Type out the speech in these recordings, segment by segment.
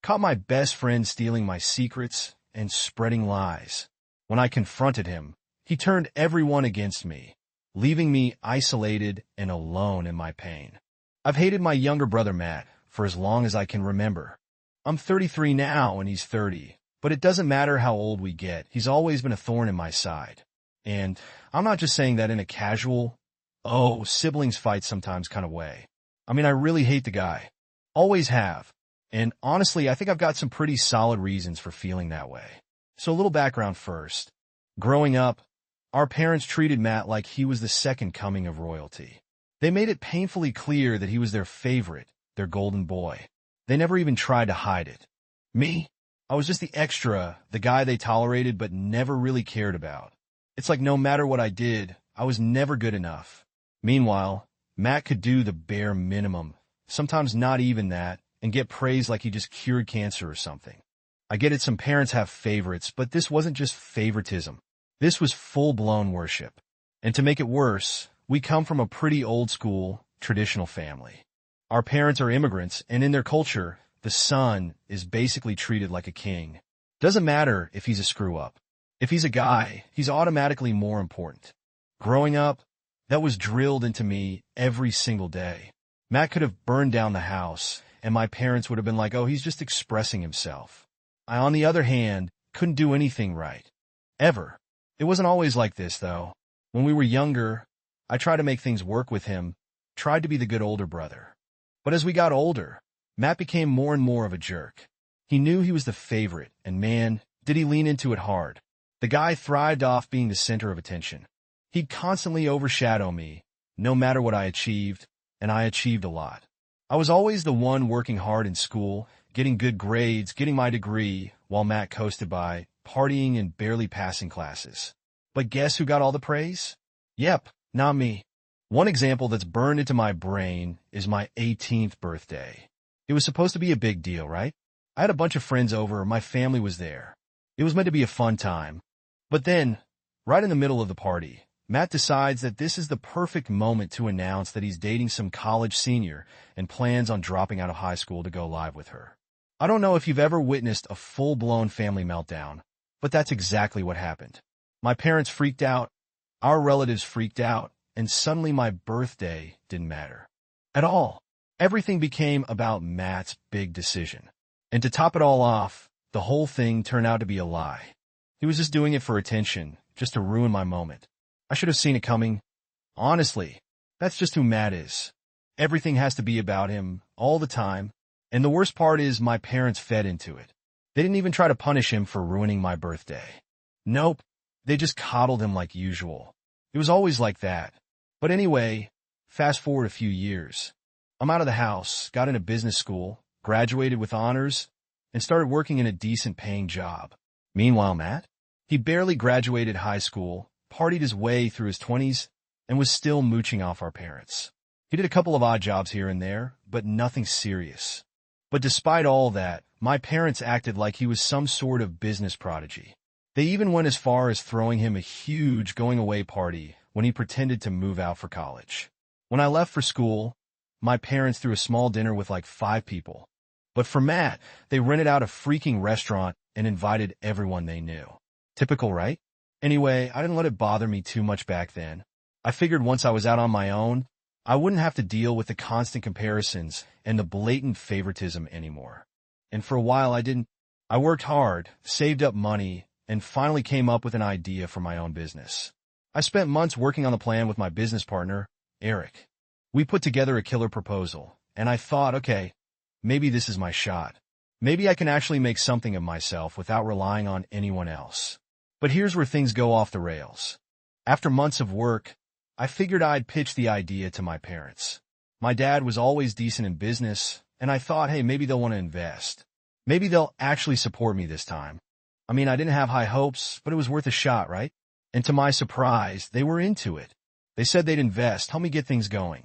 Caught my best friend stealing my secrets and spreading lies. When I confronted him, he turned everyone against me, leaving me isolated and alone in my pain. I've hated my younger brother Matt for as long as I can remember. I'm 33 now and he's 30, but it doesn't matter how old we get, he's always been a thorn in my side. And I'm not just saying that in a casual, oh, siblings fight sometimes kind of way. I mean, I really hate the guy. Always have. And honestly, I think I've got some pretty solid reasons for feeling that way. So a little background first. Growing up, our parents treated Matt like he was the second coming of royalty. They made it painfully clear that he was their favorite, their golden boy. They never even tried to hide it. Me? I was just the extra, the guy they tolerated but never really cared about. It's like no matter what I did, I was never good enough. Meanwhile, Matt could do the bare minimum, sometimes not even that, and get praised like he just cured cancer or something. I get it, some parents have favorites, but this wasn't just favoritism. This was full-blown worship. And to make it worse, we come from a pretty old-school, traditional family. Our parents are immigrants, and in their culture, the son is basically treated like a king. Doesn't matter if he's a screw-up. If he's a guy, he's automatically more important. Growing up, that was drilled into me every single day. Matt could have burned down the house, and my parents would have been like, oh, he's just expressing himself. I, on the other hand, couldn't do anything right. Ever. It wasn't always like this, though. When we were younger, I tried to make things work with him, tried to be the good older brother. But as we got older, Matt became more and more of a jerk. He knew he was the favorite, and man, did he lean into it hard. The guy thrived off being the center of attention. He'd constantly overshadow me, no matter what I achieved, and I achieved a lot. I was always the one working hard in school, getting good grades, getting my degree, while Matt coasted by, partying and barely passing classes. But guess who got all the praise? Yep, not me. One example that's burned into my brain is my 18th birthday. It was supposed to be a big deal, right? I had a bunch of friends over, my family was there. It was meant to be a fun time. But then, right in the middle of the party, Matt decides that this is the perfect moment to announce that he's dating some college senior and plans on dropping out of high school to go live with her. I don't know if you've ever witnessed a full-blown family meltdown, but that's exactly what happened. My parents freaked out, our relatives freaked out, and suddenly my birthday didn't matter. At all. Everything became about Matt's big decision. And to top it all off, the whole thing turned out to be a lie. He was just doing it for attention, just to ruin my moment. I should have seen it coming. Honestly, that's just who Matt is. Everything has to be about him, all the time. And the worst part is my parents fed into it. They didn't even try to punish him for ruining my birthday. Nope, they just coddled him like usual. It was always like that. But anyway, fast forward a few years. I'm out of the house, got into business school, graduated with honors, and started working in a decent paying job. Meanwhile, Matt, he barely graduated high school, partied his way through his 20s, and was still mooching off our parents. He did a couple of odd jobs here and there, but nothing serious. But despite all that, my parents acted like he was some sort of business prodigy. They even went as far as throwing him a huge going-away party when he pretended to move out for college. When I left for school, my parents threw a small dinner with like 5 people. But for Matt, they rented out a freaking restaurant and invited everyone they knew. Typical, right? Anyway, I didn't let it bother me too much back then. I figured once I was out on my own, I wouldn't have to deal with the constant comparisons and the blatant favoritism anymore. And for a while I didn't. I worked hard, saved up money, and finally came up with an idea for my own business. I spent months working on the plan with my business partner, Eric. We put together a killer proposal, and I thought, okay, maybe this is my shot. Maybe I can actually make something of myself without relying on anyone else. But here's where things go off the rails. After months of work, I figured I'd pitch the idea to my parents. My dad was always decent in business, and I thought, hey, maybe they'll want to invest. Maybe they'll actually support me this time. I mean, I didn't have high hopes, but it was worth a shot, right? And to my surprise, they were into it. They said they'd invest, help me get things going.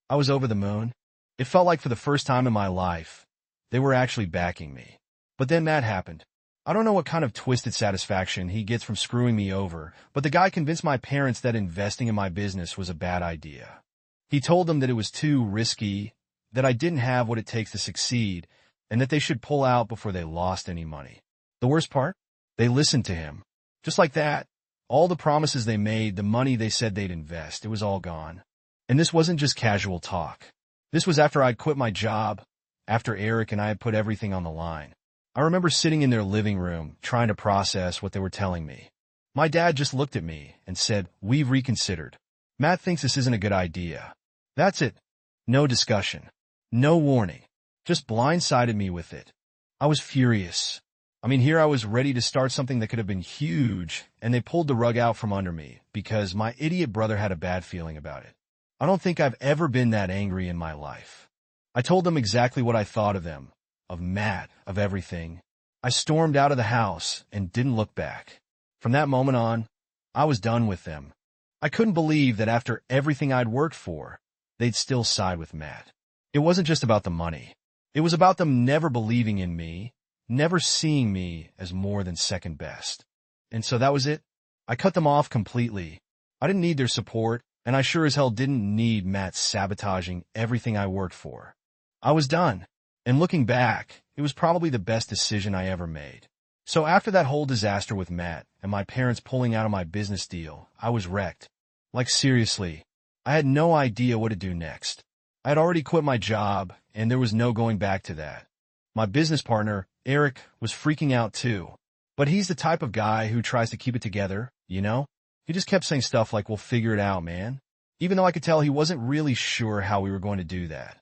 I was over the moon. It felt like for the first time in my life, they were actually backing me. But then that happened. I don't know what kind of twisted satisfaction he gets from screwing me over, but the guy convinced my parents that investing in my business was a bad idea. He told them that it was too risky, that I didn't have what it takes to succeed, and that they should pull out before they lost any money. The worst part? They listened to him. Just like that. All the promises they made, the money they said they'd invest, it was all gone. And this wasn't just casual talk. This was after I'd quit my job, after Eric and I had put everything on the line. I remember sitting in their living room, trying to process what they were telling me. My dad just looked at me and said, "We've reconsidered. Matt thinks this isn't a good idea." That's it. No discussion. No warning. Just blindsided me with it. I was furious. I mean, here I was ready to start something that could have been huge, and they pulled the rug out from under me because my idiot brother had a bad feeling about it. I don't think I've ever been that angry in my life. I told them exactly what I thought of them, of Matt, of everything. I stormed out of the house and didn't look back. From that moment on, I was done with them. I couldn't believe that after everything I'd worked for, they'd still side with Matt. It wasn't just about the money. It was about them never believing in me, never seeing me as more than second best. And so that was it. I cut them off completely. I didn't need their support, and I sure as hell didn't need Matt sabotaging everything I worked for. I was done. And looking back, it was probably the best decision I ever made. So after that whole disaster with Matt and my parents pulling out of my business deal, I was wrecked. Like seriously, I had no idea what to do next. I had already quit my job, and there was no going back to that. My business partner, Eric, was freaking out too. But he's the type of guy who tries to keep it together, you know? He just kept saying stuff like, "We'll figure it out, man." Even though I could tell he wasn't really sure how we were going to do that.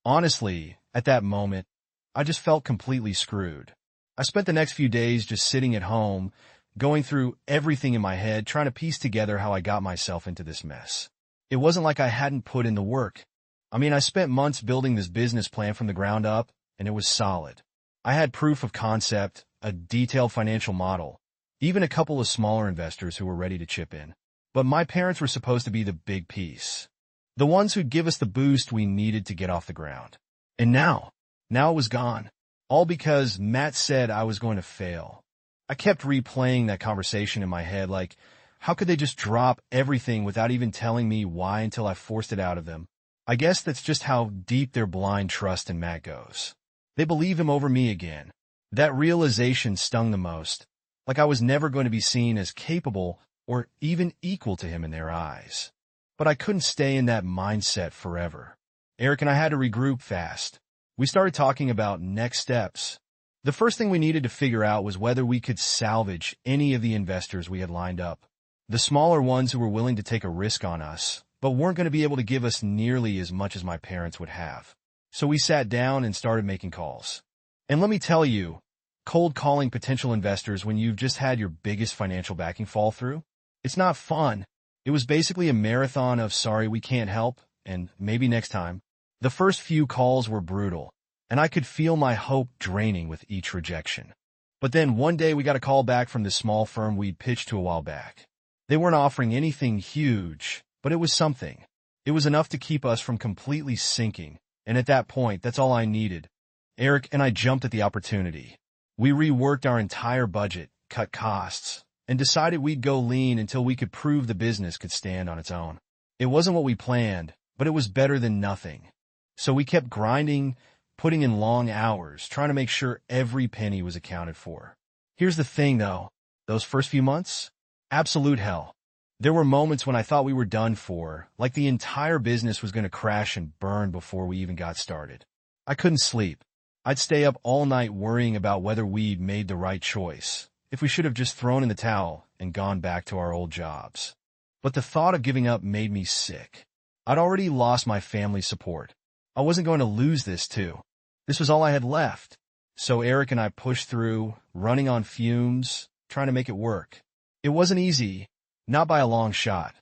Honestly, at that moment, I just felt completely screwed. I spent the next few days just sitting at home, going through everything in my head, trying to piece together how I got myself into this mess. It wasn't like I hadn't put in the work. I mean, I spent months building this business plan from the ground up, and it was solid. I had proof of concept, a detailed financial model, even a couple of smaller investors who were ready to chip in. But my parents were supposed to be the big piece, the ones who'd give us the boost we needed to get off the ground. And now it was gone. All because Matt said I was going to fail. I kept replaying that conversation in my head like, how could they just drop everything without even telling me why until I forced it out of them? I guess that's just how deep their blind trust in Matt goes. They believe him over me again. That realization stung the most, like I was never going to be seen as capable or even equal to him in their eyes. But I couldn't stay in that mindset forever. Eric and I had to regroup fast. We started talking about next steps. The first thing we needed to figure out was whether we could salvage any of the investors we had lined up. The smaller ones who were willing to take a risk on us, but weren't going to be able to give us nearly as much as my parents would have. So we sat down and started making calls. And let me tell you, cold calling potential investors when you've just had your biggest financial backing fall through, it's not fun. It was basically a marathon of sorry we can't help, and maybe next time. The first few calls were brutal, and I could feel my hope draining with each rejection. But then one day we got a call back from this small firm we'd pitched to a while back. They weren't offering anything huge, but it was something. It was enough to keep us from completely sinking, and at that point, that's all I needed. Eric and I jumped at the opportunity. We reworked our entire budget, cut costs, and decided we'd go lean until we could prove the business could stand on its own. It wasn't what we planned, but it was better than nothing. So we kept grinding, putting in long hours, trying to make sure every penny was accounted for. Here's the thing, though. Those first few months? Absolute hell. There were moments when I thought we were done for, like the entire business was going to crash and burn before we even got started. I couldn't sleep. I'd stay up all night worrying about whether we'd made the right choice, if we should have just thrown in the towel and gone back to our old jobs. But the thought of giving up made me sick. I'd already lost my family's support. I wasn't going to lose this too. This was all I had left. So Eric and I pushed through, running on fumes, trying to make it work. It wasn't easy, not by a long shot.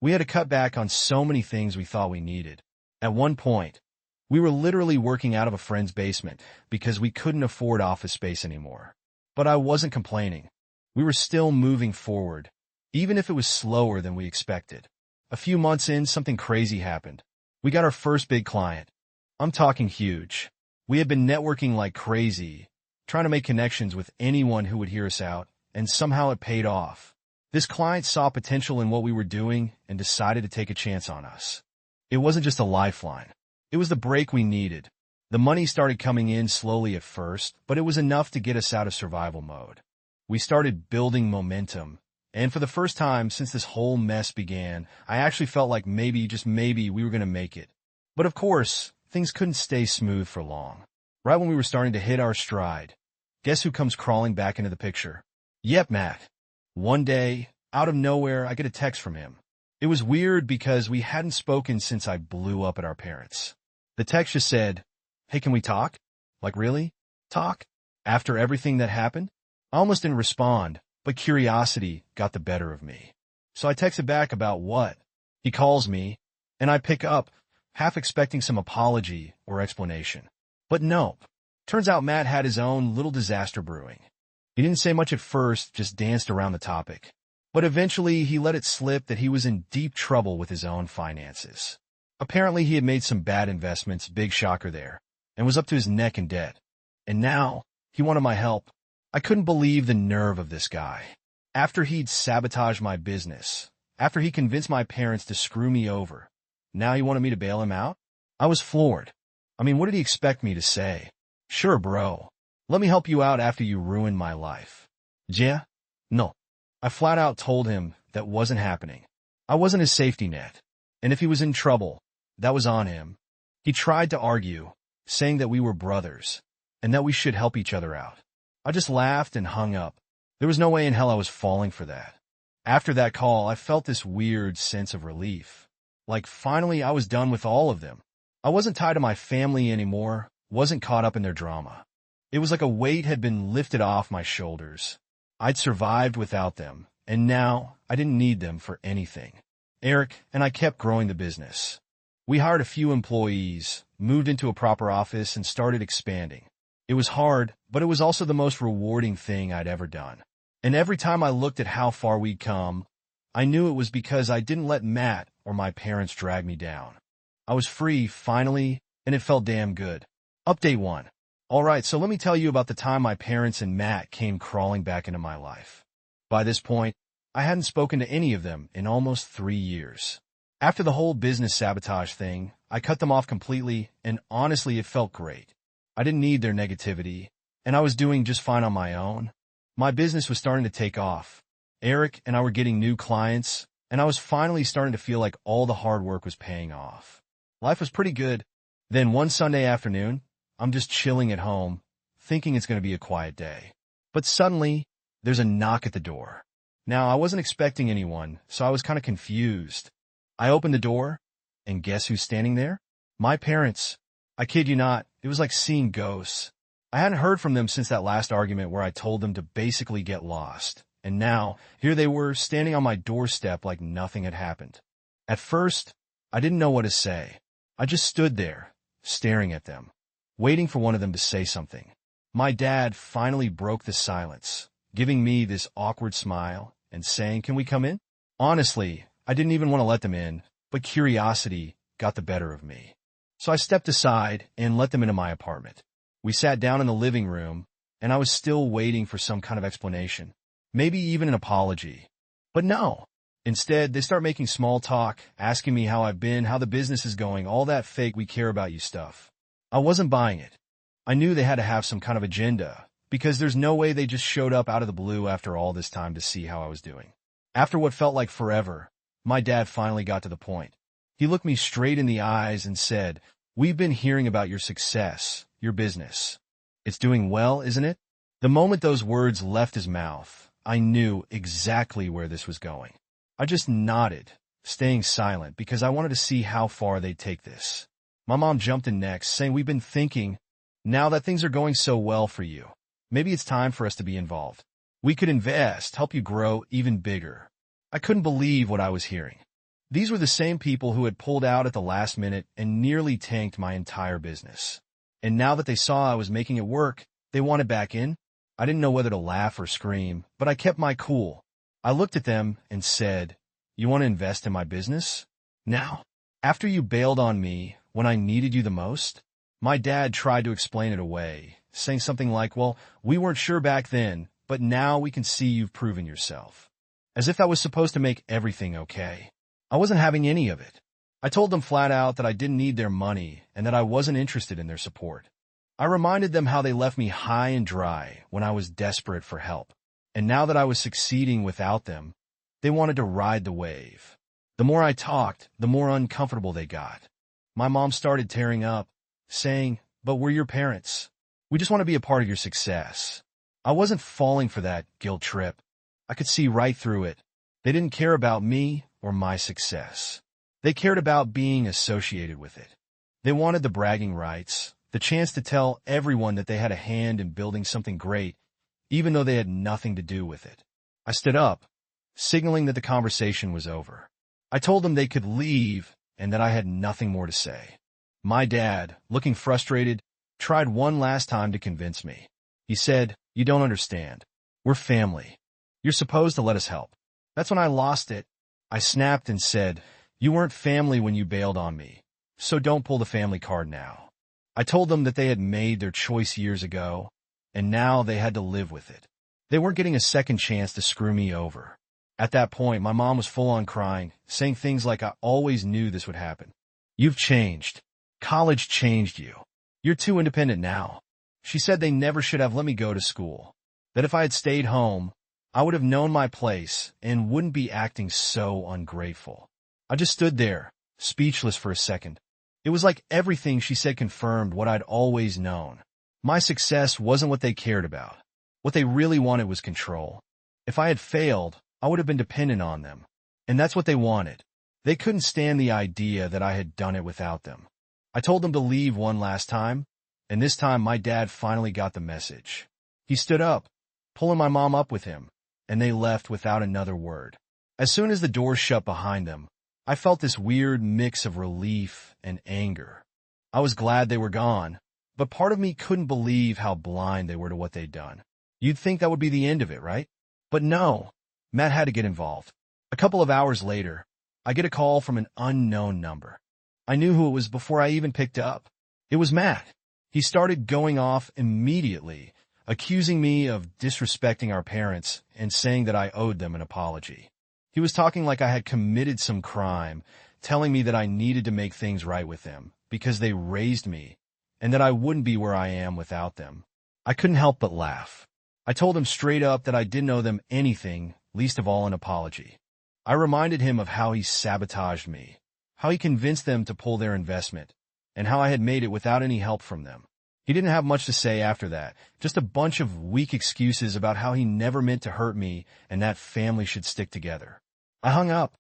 We had to cut back on so many things we thought we needed. At one point, we were literally working out of a friend's basement because we couldn't afford office space anymore. But I wasn't complaining. We were still moving forward, even if it was slower than we expected. A few months in, something crazy happened. We got our first big client. I'm talking huge. We had been networking like crazy, trying to make connections with anyone who would hear us out, and somehow it paid off. This client saw potential in what we were doing and decided to take a chance on us. It wasn't just a lifeline. It was the break we needed. The money started coming in slowly at first, but it was enough to get us out of survival mode. We started building momentum, and for the first time since this whole mess began, I actually felt like maybe, just maybe, we were going to make it. But of course, things couldn't stay smooth for long. Right when we were starting to hit our stride, guess who comes crawling back into the picture? Yep, Matt. One day, out of nowhere, I get a text from him. It was weird because we hadn't spoken since I blew up at our parents. The text just said, "Hey, can we talk?" Like, really? Talk? After everything that happened? I almost didn't respond, but curiosity got the better of me. So I texted back about what? He calls me, and I pick up, half expecting some apology or explanation. But nope. Turns out Matt had his own little disaster brewing. He didn't say much at first, just danced around the topic. But eventually, he let it slip that he was in deep trouble with his own finances. Apparently, he had made some bad investments, big shocker there, and was up to his neck in debt. And now, he wanted my help. I couldn't believe the nerve of this guy. After he'd sabotaged my business, after he convinced my parents to screw me over, now he wanted me to bail him out? I was floored. I mean, what did he expect me to say? Sure, bro. Let me help you out after you ruin my life. Yeah? No. I flat out told him that wasn't happening. I wasn't his safety net. And if he was in trouble, that was on him. He tried to argue, saying that we were brothers, and that we should help each other out. I just laughed and hung up. There was no way in hell I was falling for that. After that call, I felt this weird sense of relief. Like finally I was done with all of them. I wasn't tied to my family anymore, wasn't caught up in their drama. It was like a weight had been lifted off my shoulders. I'd survived without them, and now I didn't need them for anything. Eric and I kept growing the business. We hired a few employees, moved into a proper office, and started expanding. It was hard, but it was also the most rewarding thing I'd ever done. And every time I looked at how far we'd come, I knew it was because I didn't let Matt or my parents drag me down. I was free, finally, and it felt damn good. Update 1. Alright, so let me tell you about the time my parents and Matt came crawling back into my life. By this point, I hadn't spoken to any of them in almost 3 years. After the whole business sabotage thing, I cut them off completely, and honestly, it felt great. I didn't need their negativity, and I was doing just fine on my own. My business was starting to take off. Eric and I were getting new clients, and I was finally starting to feel like all the hard work was paying off. Life was pretty good. Then one Sunday afternoon, I'm just chilling at home, thinking it's going to be a quiet day. But suddenly, there's a knock at the door. Now, I wasn't expecting anyone, so I was kind of confused. I opened the door, and guess who's standing there? My parents. I kid you not, it was like seeing ghosts. I hadn't heard from them since that last argument where I told them to basically get lost. And now, here they were, standing on my doorstep like nothing had happened. At first, I didn't know what to say. I just stood there, staring at them, waiting for one of them to say something. My dad finally broke the silence, giving me this awkward smile and saying, "Can we come in?" Honestly, I didn't even want to let them in, but curiosity got the better of me. So I stepped aside and let them into my apartment. We sat down in the living room, and I was still waiting for some kind of explanation, maybe even an apology. But no. Instead, they start making small talk, asking me how I've been, how the business is going, all that fake "we care about you" stuff. I wasn't buying it. I knew they had to have some kind of agenda, because there's no way they just showed up out of the blue after all this time to see how I was doing. After what felt like forever, my dad finally got to the point. He looked me straight in the eyes and said, "We've been hearing about your success, your business. It's doing well, isn't it?" The moment those words left his mouth, I knew exactly where this was going. I just nodded, staying silent because I wanted to see how far they'd take this. My mom jumped in next, saying, "We've been thinking, now that things are going so well for you, maybe it's time for us to be involved. We could invest, help you grow even bigger." I couldn't believe what I was hearing. These were the same people who had pulled out at the last minute and nearly tanked my entire business. And now that they saw I was making it work, they wanted back in. I didn't know whether to laugh or scream, but I kept my cool. I looked at them and said, "You want to invest in my business? Now? After you bailed on me when I needed you the most?" My dad tried to explain it away, saying something like, "Well, we weren't sure back then, but now we can see you've proven yourself." As if that was supposed to make everything okay. I wasn't having any of it. I told them flat out that I didn't need their money and that I wasn't interested in their support. I reminded them how they left me high and dry when I was desperate for help. And now that I was succeeding without them, they wanted to ride the wave. The more I talked, the more uncomfortable they got. My mom started tearing up, saying, "But we're your parents. We just want to be a part of your success." I wasn't falling for that guilt trip. I could see right through it. They didn't care about me or my success. They cared about being associated with it. They wanted the bragging rights, the chance to tell everyone that they had a hand in building something great, even though they had nothing to do with it. I stood up, signaling that the conversation was over. I told them they could leave and that I had nothing more to say. My dad, looking frustrated, tried one last time to convince me. He said, "You don't understand. We're family. You're supposed to let us help." That's when I lost it. I snapped and said, "You weren't family when you bailed on me, so don't pull the family card now." I told them that they had made their choice years ago, and now they had to live with it. They weren't getting a second chance to screw me over. At that point, my mom was full on crying, saying things like, "I always knew this would happen. You've changed. College changed you. You're too independent now." She said they never should have let me go to school, that if I had stayed home, I would have known my place and wouldn't be acting so ungrateful. I just stood there, speechless for a second. It was like everything she said confirmed what I'd always known. My success wasn't what they cared about. What they really wanted was control. If I had failed, I would have been dependent on them. And that's what they wanted. They couldn't stand the idea that I had done it without them. I told them to leave one last time, and this time my dad finally got the message. He stood up, pulling my mom up with him, and they left without another word. As soon as the door shut behind them, I felt this weird mix of relief and anger. I was glad they were gone, but part of me couldn't believe how blind they were to what they'd done. You'd think that would be the end of it, right? But no, Matt had to get involved. A couple of hours later, I get a call from an unknown number. I knew who it was before I even picked up. It was Matt. He started going off immediately, accusing me of disrespecting our parents and saying that I owed them an apology. He was talking like I had committed some crime, telling me that I needed to make things right with them because they raised me and that I wouldn't be where I am without them. I couldn't help but laugh. I told him straight up that I didn't owe them anything, least of all an apology. I reminded him of how he sabotaged me, how he convinced them to pull their investment, and how I had made it without any help from them. He didn't have much to say after that, just a bunch of weak excuses about how he never meant to hurt me and that family should stick together. I hung up.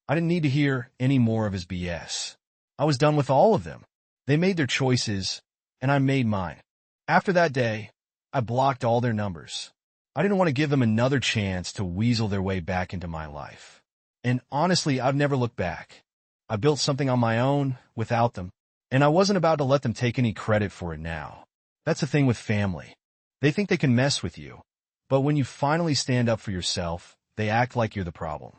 I didn't need to hear any more of his BS. I was done with all of them. They made their choices, and I made mine. After that day, I blocked all their numbers. I didn't want to give them another chance to weasel their way back into my life. And honestly, I've never looked back. I built something on my own without them, and I wasn't about to let them take any credit for it now. That's the thing with family. They think they can mess with you, but when you finally stand up for yourself, they act like you're the problem.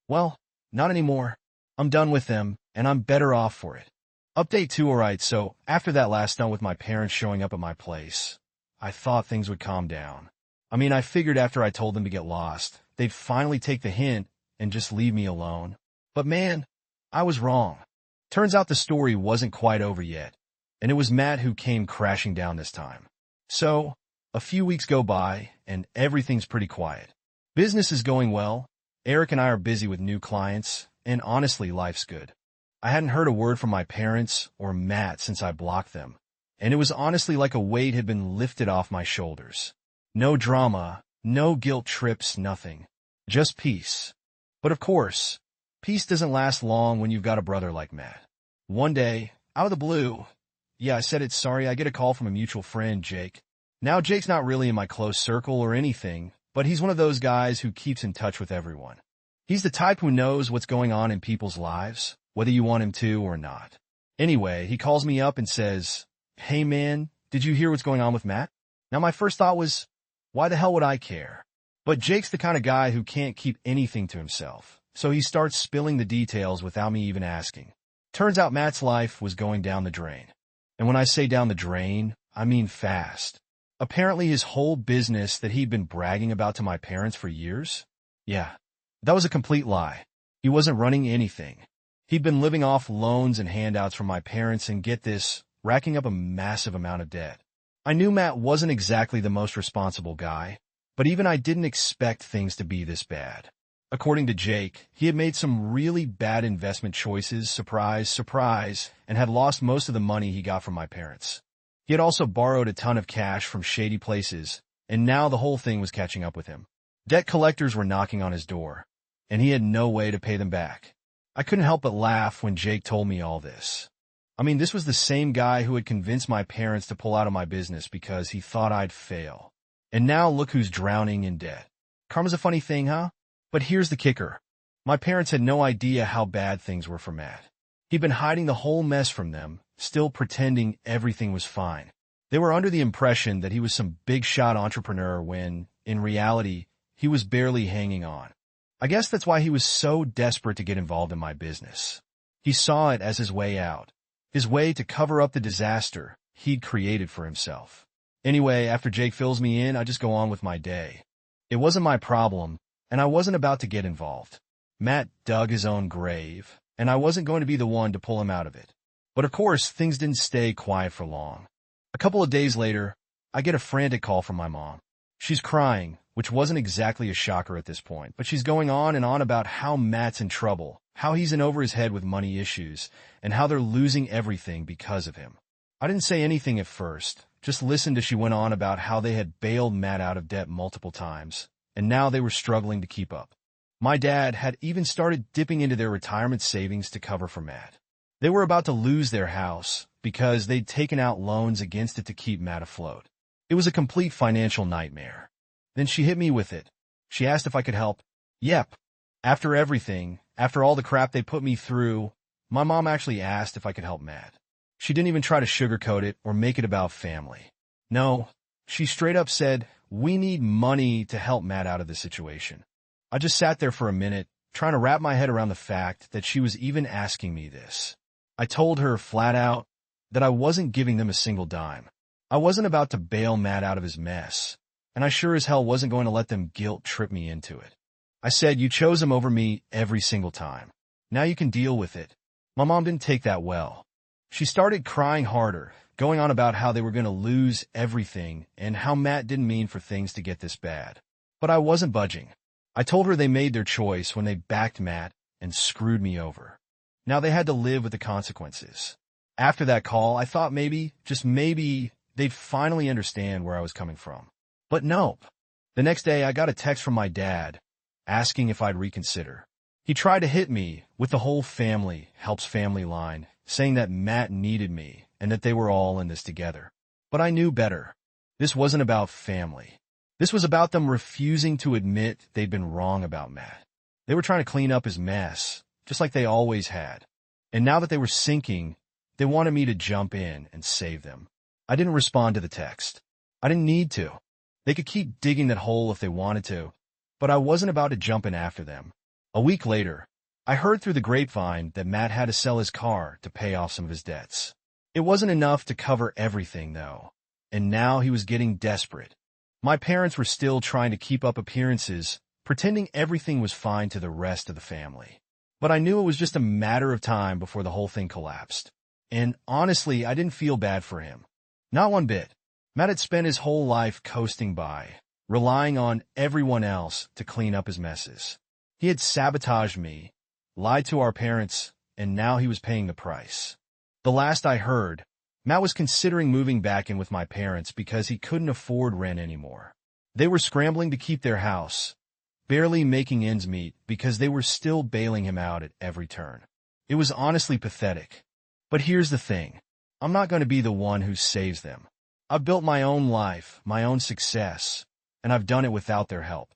Well, not anymore. I'm done with them, and I'm better off for it. Update 2, alright, so after that last stunt with my parents showing up at my place, I thought things would calm down. I figured after I told them to get lost, they'd finally take the hint and just leave me alone. But man, I was wrong. Turns out the story wasn't quite over yet, and it was Matt who came crashing down this time. So, a few weeks go by, and everything's pretty quiet. Business is going well. Eric and I are busy with new clients, and honestly, life's good. I hadn't heard a word from my parents or Matt since I blocked them, and it was honestly like a weight had been lifted off my shoulders. No drama, no guilt trips, nothing. Just peace. But of course, peace doesn't last long when you've got a brother like Matt. One day, out of the blue, I said it, sorry, I get a call from a mutual friend, Jake. Now, Jake's not really in my close circle or anything, but he's one of those guys who keeps in touch with everyone. He's the type who knows what's going on in people's lives, whether you want him to or not. Anyway, he calls me up and says, "Hey man, did you hear what's going on with Matt?" Now my first thought was, why the hell would I care? But Jake's the kind of guy who can't keep anything to himself, so he starts spilling the details without me even asking. Turns out Matt's life was going down the drain. And when I say down the drain, I mean fast. Apparently his whole business that he'd been bragging about to my parents for years? Yeah, that was a complete lie. He wasn't running anything. He'd been living off loans and handouts from my parents and, get this, racking up a massive amount of debt. I knew Matt wasn't exactly the most responsible guy, but even I didn't expect things to be this bad. According to Jake, he had made some really bad investment choices, surprise, surprise, and had lost most of the money he got from my parents. He had also borrowed a ton of cash from shady places, and now the whole thing was catching up with him. Debt collectors were knocking on his door, and he had no way to pay them back. I couldn't help but laugh when Jake told me all this. I mean, this was the same guy who had convinced my parents to pull out of my business because he thought I'd fail. And now look who's drowning in debt. Karma's a funny thing, huh? But here's the kicker. My parents had no idea how bad things were for Matt. He'd been hiding the whole mess from them, still pretending everything was fine. They were under the impression that he was some big-shot entrepreneur when, in reality, he was barely hanging on. I guess that's why he was so desperate to get involved in my business. He saw it as his way out, his way to cover up the disaster he'd created for himself. Anyway, after Jake fills me in, I just go on with my day. It wasn't my problem, and I wasn't about to get involved. Matt dug his own grave, and I wasn't going to be the one to pull him out of it. But of course, things didn't stay quiet for long. A couple of days later, I get a frantic call from my mom. She's crying, which wasn't exactly a shocker at this point, but she's going on and on about how Matt's in trouble, how he's in over his head with money issues, and how they're losing everything because of him. I didn't say anything at first, just listened as she went on about how they had bailed Matt out of debt multiple times, and now they were struggling to keep up. My dad had even started dipping into their retirement savings to cover for Matt. They were about to lose their house because they'd taken out loans against it to keep Matt afloat. It was a complete financial nightmare. Then she hit me with it. She asked if I could help. Yep. After everything, after all the crap they put me through, my mom actually asked if I could help Matt. She didn't even try to sugarcoat it or make it about family. No, she straight up said, "We need money to help Matt out of this situation." I just sat there for a minute, trying to wrap my head around the fact that she was even asking me this. I told her flat out that I wasn't giving them a single dime. I wasn't about to bail Matt out of his mess, and I sure as hell wasn't going to let them guilt trip me into it. I said, "You chose him over me every single time. Now you can deal with it." My mom didn't take that well. She started crying harder, going on about how they were going to lose everything and how Matt didn't mean for things to get this bad. But I wasn't budging. I told her they made their choice when they backed Matt and screwed me over. Now they had to live with the consequences. After that call, I thought maybe, just maybe, they'd finally understand where I was coming from. But nope. The next day, I got a text from my dad asking if I'd reconsider. He tried to hit me with the whole family helps family line, saying that Matt needed me and that they were all in this together. But I knew better. This wasn't about family. This was about them refusing to admit they'd been wrong about Matt. They were trying to clean up his mess, just like they always had. And now that they were sinking, they wanted me to jump in and save them. I didn't respond to the text. I didn't need to. They could keep digging that hole if they wanted to, but I wasn't about to jump in after them. A week later, I heard through the grapevine that Matt had to sell his car to pay off some of his debts. It wasn't enough to cover everything, though, and now he was getting desperate. My parents were still trying to keep up appearances, pretending everything was fine to the rest of the family. But I knew it was just a matter of time before the whole thing collapsed. And honestly, I didn't feel bad for him. Not one bit. Matt had spent his whole life coasting by, relying on everyone else to clean up his messes. He had sabotaged me, lied to our parents, and now he was paying the price. The last I heard, Matt was considering moving back in with my parents because he couldn't afford rent anymore. They were scrambling to keep their house, barely making ends meet because they were still bailing him out at every turn. It was honestly pathetic. But here's the thing. I'm not going to be the one who saves them. I've built my own life, my own success, and I've done it without their help.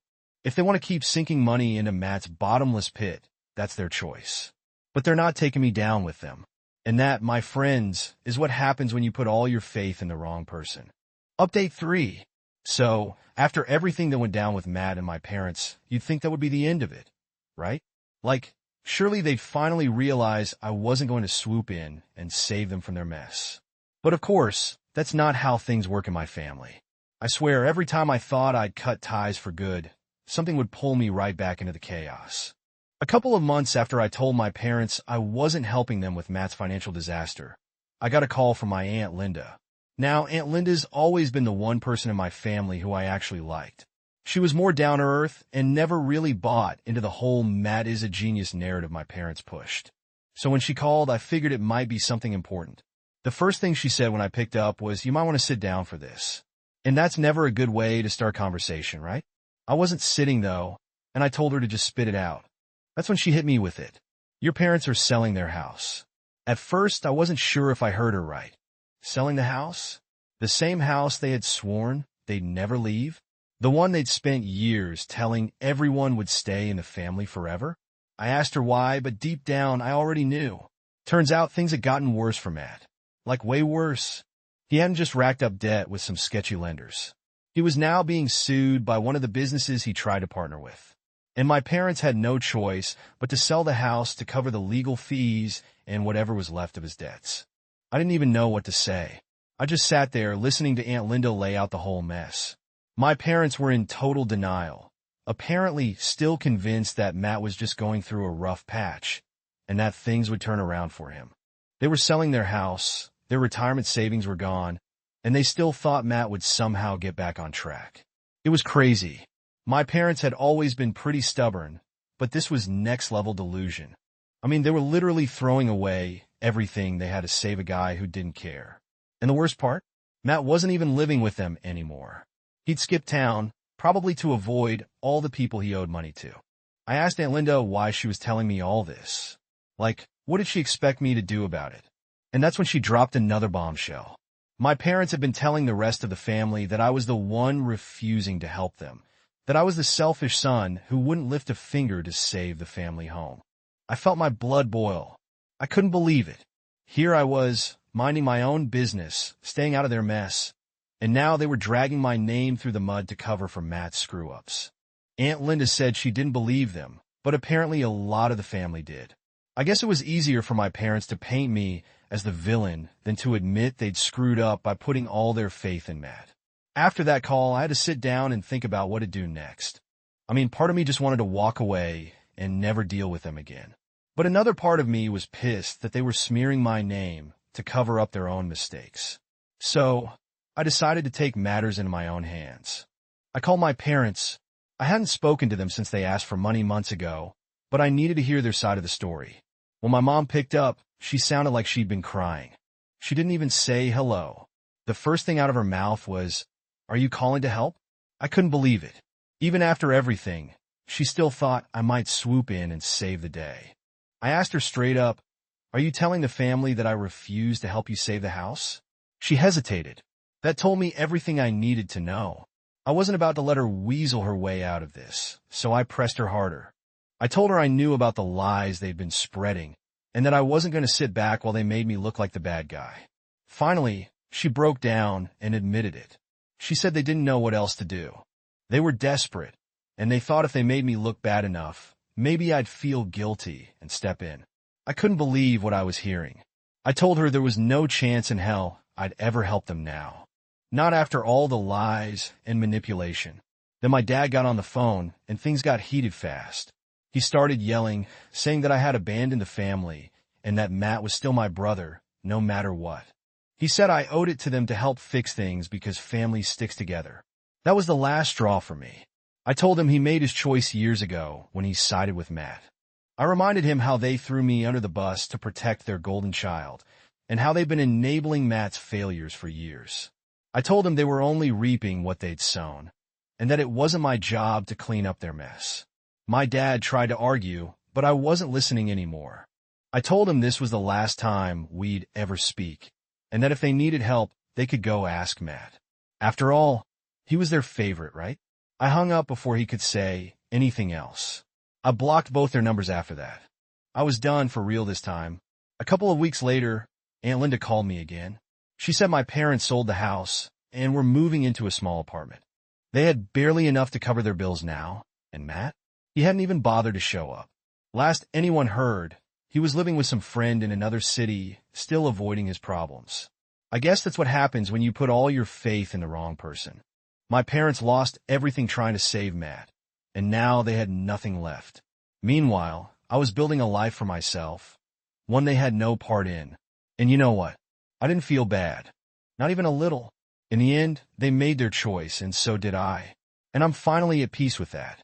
If they want to keep sinking money into Matt's bottomless pit, that's their choice. But they're not taking me down with them. And that, my friends, is what happens when you put all your faith in the wrong person. Update 3. So, after everything that went down with Matt and my parents, you'd think that would be the end of it, right? Like, surely they'd finally realize I wasn't going to swoop in and save them from their mess. But of course, that's not how things work in my family. I swear, every time I thought I'd cut ties for good, something would pull me right back into the chaos. A couple of months after I told my parents I wasn't helping them with Matt's financial disaster, I got a call from my Aunt Linda. Now, Aunt Linda's always been the one person in my family who I actually liked. She was more down-to-earth and never really bought into the whole Matt is a genius narrative my parents pushed. So when she called, I figured it might be something important. The first thing she said when I picked up was, "You might want to sit down for this." And that's never a good way to start conversation, right? I wasn't sitting, though, and I told her to just spit it out. That's when she hit me with it. "Your parents are selling their house." At first, I wasn't sure if I heard her right. Selling the house? The same house they had sworn they'd never leave? The one they'd spent years telling everyone would stay in the family forever? I asked her why, but deep down, I already knew. Turns out things had gotten worse for Matt. Like way worse. He hadn't just racked up debt with some sketchy lenders. He was now being sued by one of the businesses he tried to partner with. And my parents had no choice but to sell the house to cover the legal fees and whatever was left of his debts. I didn't even know what to say. I just sat there listening to Aunt Linda lay out the whole mess. My parents were in total denial, apparently still convinced that Matt was just going through a rough patch and that things would turn around for him. They were selling their house, their retirement savings were gone, and they still thought Matt would somehow get back on track. It was crazy. My parents had always been pretty stubborn, but this was next-level delusion. I mean, they were literally throwing away everything they had to save a guy who didn't care. And the worst part? Matt wasn't even living with them anymore. He'd skipped town, probably to avoid all the people he owed money to. I asked Aunt Linda why she was telling me all this. Like, what did she expect me to do about it? And that's when she dropped another bombshell. My parents had been telling the rest of the family that I was the one refusing to help them, that I was the selfish son who wouldn't lift a finger to save the family home. I felt my blood boil. I couldn't believe it. Here I was, minding my own business, staying out of their mess, and now they were dragging my name through the mud to cover for Matt's screw-ups. Aunt Linda said she didn't believe them, but apparently a lot of the family did. I guess it was easier for my parents to paint me as the villain than to admit they'd screwed up by putting all their faith in Matt. After that call, I had to sit down and think about what to do next. I mean, part of me just wanted to walk away and never deal with them again. But another part of me was pissed that they were smearing my name to cover up their own mistakes. So, I decided to take matters into my own hands. I called my parents. I hadn't spoken to them since they asked for money months ago, but I needed to hear their side of the story. When my mom picked up, she sounded like she'd been crying. She didn't even say hello. The first thing out of her mouth was, "Are you calling to help?" I couldn't believe it. Even after everything, she still thought I might swoop in and save the day. I asked her straight up, "Are you telling the family that I refuse to help you save the house?" She hesitated. That told me everything I needed to know. I wasn't about to let her weasel her way out of this, so I pressed her harder. I told her I knew about the lies they'd been spreading, and that I wasn't going to sit back while they made me look like the bad guy. Finally, she broke down and admitted it. She said they didn't know what else to do. They were desperate, and they thought if they made me look bad enough, maybe I'd feel guilty and step in. I couldn't believe what I was hearing. I told her there was no chance in hell I'd ever help them now. Not after all the lies and manipulation. Then my dad got on the phone, and things got heated fast. He started yelling, saying that I had abandoned the family, and that Matt was still my brother, no matter what. He said I owed it to them to help fix things because family sticks together. That was the last straw for me. I told him he made his choice years ago when he sided with Matt. I reminded him how they threw me under the bus to protect their golden child, and how they've been enabling Matt's failures for years. I told him they were only reaping what they'd sown, and that it wasn't my job to clean up their mess. My dad tried to argue, but I wasn't listening anymore. I told him this was the last time we'd ever speak, and that if they needed help, they could go ask Matt. After all, he was their favorite, right? I hung up before he could say anything else. I blocked both their numbers after that. I was done for real this time. A couple of weeks later, Aunt Linda called me again. She said my parents sold the house and were moving into a small apartment. They had barely enough to cover their bills now, and Matt? He hadn't even bothered to show up. Last anyone heard, he was living with some friend in another city, still avoiding his problems. I guess that's what happens when you put all your faith in the wrong person. My parents lost everything trying to save Matt, and now they had nothing left. Meanwhile, I was building a life for myself, one they had no part in. And you know what? I didn't feel bad. Not even a little. In the end, they made their choice, and so did I. And I'm finally at peace with that.